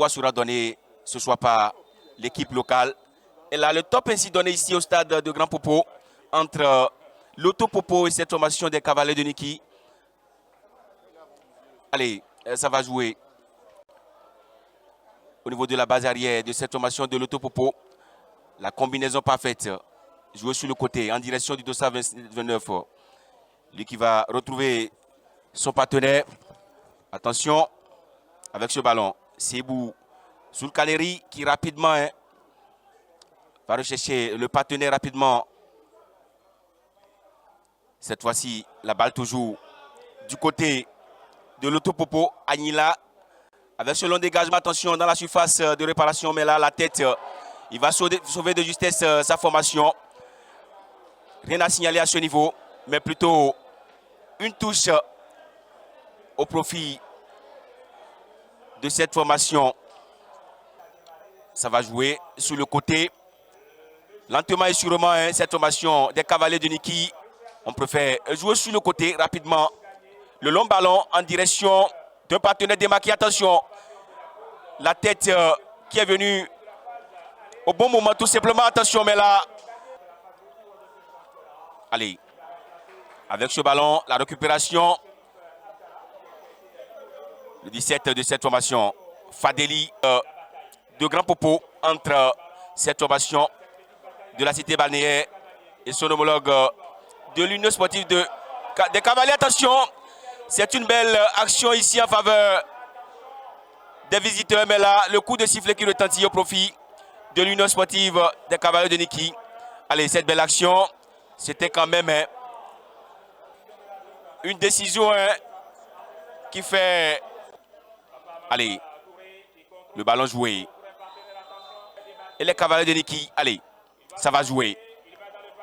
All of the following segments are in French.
fois sera donné ce soir par l'équipe locale. Et là, le top ainsi donné ici au stade de Grand Popo entre l'Auto Popo et cette formation des Cavaliers de Niki. Allez, ça va jouer au niveau de la base arrière de cette formation de l'Auto Popo. La combinaison parfaite. Jouer sur le côté en direction du Dossa 29. Lui qui va retrouver son partenaire. Attention avec ce ballon. Sebou sous le Caleri qui rapidement va rechercher le partenaire rapidement. Cette fois-ci, la balle toujours du côté de l'Autopopo. Agnila avec ce long dégagement. Attention dans la surface de réparation. Mais là, la tête, il va sauver de justesse sa formation. Rien à signaler à ce niveau. Mais plutôt une touche au profit de cette formation. Ça va jouer sur le côté. Lentement et sûrement, cette formation des Cavaliers de Niki. On préfère jouer sur le côté rapidement. Le long ballon en direction d'un partenaire démarqué. Attention, la tête qui est venue au bon moment tout simplement. Attention, mais là, allez, avec ce ballon, la récupération. Le 17 de cette formation, Fadeli de Grand Popo entre cette formation de la cité balnéaire et son homologue de l'Union sportive des Cavaliers. Attention, c'est une belle action ici en faveur des visiteurs. Mais là, le coup de sifflet qui retentit au profit de l'Union sportive des Cavaliers de Niki. Allez, cette belle action, c'était quand même une décision qui fait... Allez, le ballon joué. Et les Cavaliers de Niki, allez, ça va jouer.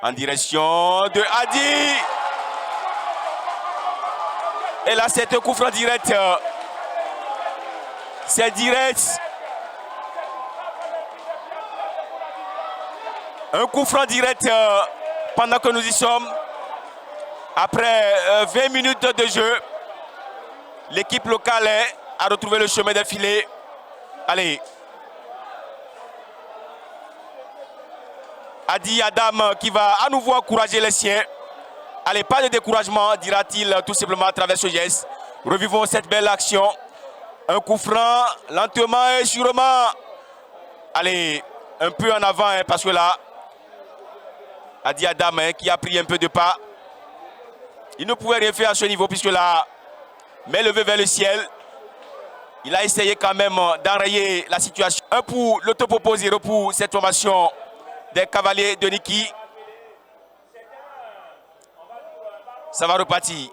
En direction de Hadi. Et là, c'est un coup franc direct. C'est direct. Un coup franc direct pendant que nous y sommes. Après 20 minutes de jeu, l'équipe locale a retrouvé le chemin des filets. Allez. Hadi Adam qui va à nouveau encourager les siens. Allez, pas de découragement, dira-t-il tout simplement à travers ce geste. Revivons cette belle action. Un coup franc, lentement et sûrement. Allez, un peu en avant, parce que là, Hadi Adam qui a pris un peu de pas. Il ne pouvait rien faire à ce niveau, puisque là, mais levé vers le ciel. Il a essayé quand même d'enrayer la situation. Un pour l'Autopopo, 0 pour cette formation des Cavaliers de Niki. Ça va repartir.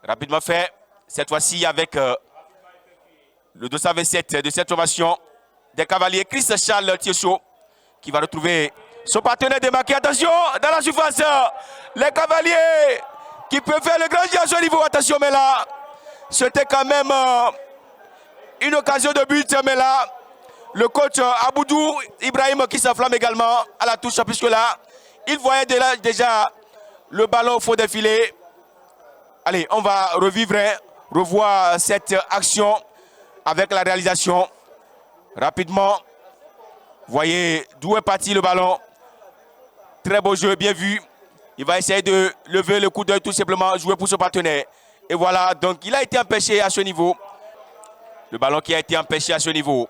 Rapidement fait. Cette fois-ci avec le 227 de cette formation des Cavaliers. Chris Charles Thiechaud qui va retrouver son partenaire démarqué. Attention dans la surface. Les Cavaliers qui peuvent faire le grand jeu à ce niveau. Attention, mais là, c'était quand même une occasion de but. Mais là, le coach Aboudou Ibrahim qui s'enflamme également à la touche, puisque là, il voyait déjà le ballon au fond des filets. Allez, on va revoir cette action avec la réalisation. Rapidement, voyez d'où est parti le ballon. Très beau jeu, bien vu. Il va essayer de lever le coup d'œil tout simplement, jouer pour son partenaire. Et voilà, donc il a été empêché à ce niveau. Le ballon qui a été empêché à ce niveau.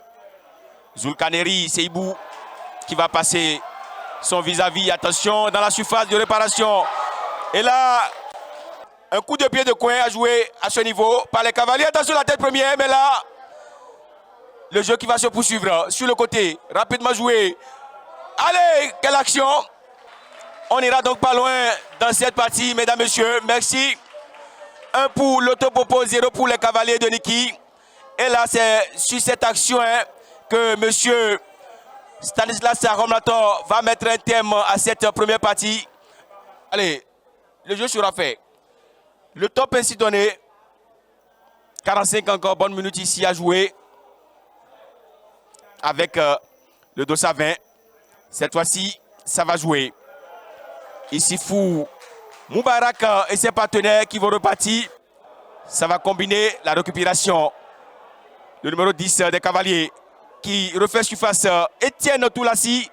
Zulkaneri, Seibou qui va passer son vis-à-vis. Attention dans la surface de réparation. Et là, un coup de pied de coin à jouer à ce niveau par les Cavaliers. Attention la tête première, mais là, le jeu qui va se poursuivre sur le côté. Rapidement joué. Allez, quelle action! On ira donc pas loin dans cette partie, mesdames, messieurs. Merci. 1 pour l'Autopopo, 0 pour les Cavaliers de Niki. Et là, c'est sur cette action que M. Stanislas Romlator va mettre un terme à cette première partie. Allez, le jeu sera fait. Le top ainsi donné. 45 encore, bonne minute ici à jouer. Avec le Dossa 20. Cette fois-ci, ça va jouer. Ici, Fou Moubarak et ses partenaires qui vont repartir. Ça va combiner la récupération. Le numéro 10 des Cavaliers. qui refait surface. Étienne Toulassi.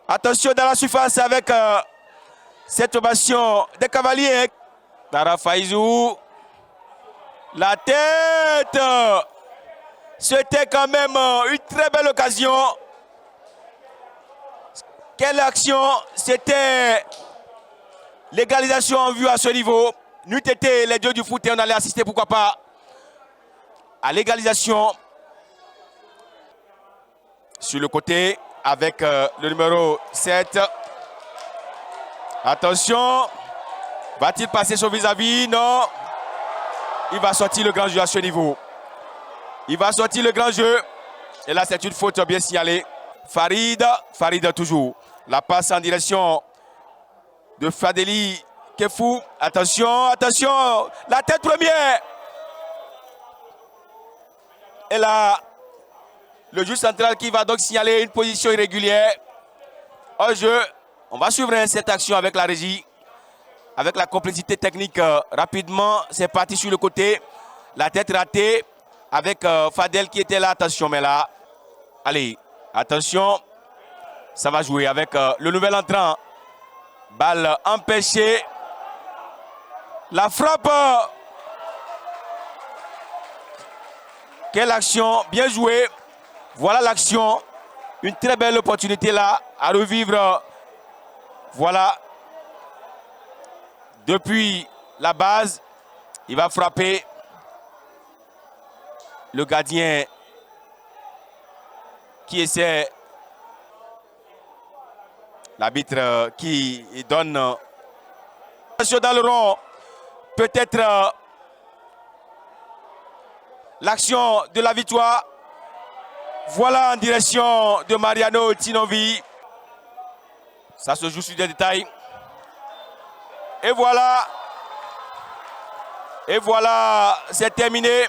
Attention dans la surface avec cette ovation des Cavaliers. Tara Faizou. La tête. C'était quand même une très belle occasion. Quelle action. C'était l'égalisation en vue à ce niveau. N'eût été les dieux du foot et on allait assister, pourquoi pas, à l'égalisation. Sur le côté avec le numéro 7. Attention. Va-t-il passer son vis-à-vis? Non. Il va sortir le grand jeu à ce niveau. Il va sortir le grand jeu. Et là, c'est une faute bien signalée. Farid toujours. La passe en direction de Fadeli Kefou. Attention, attention. La tête première. Et là, le juge central qui va donc signaler une position irrégulière. Au jeu, on va suivre cette action avec la régie. Avec la complicité technique, rapidement, c'est parti sur le côté. La tête ratée avec Fadel qui était là. Attention, mais là, allez, attention. Ça va jouer avec le nouvel entrant. Balle empêchée. La frappe. Quelle action, bien jouée. Voilà l'action. Une très belle opportunité là à revivre. Voilà. Depuis la base, il va frapper le gardien qui essaie. L'arbitre qui donne dans le rond. Peut-être l'action de la victoire. Voilà en direction de Mariano Tinovi. Ça se joue sur des détails. Et voilà, c'est terminé.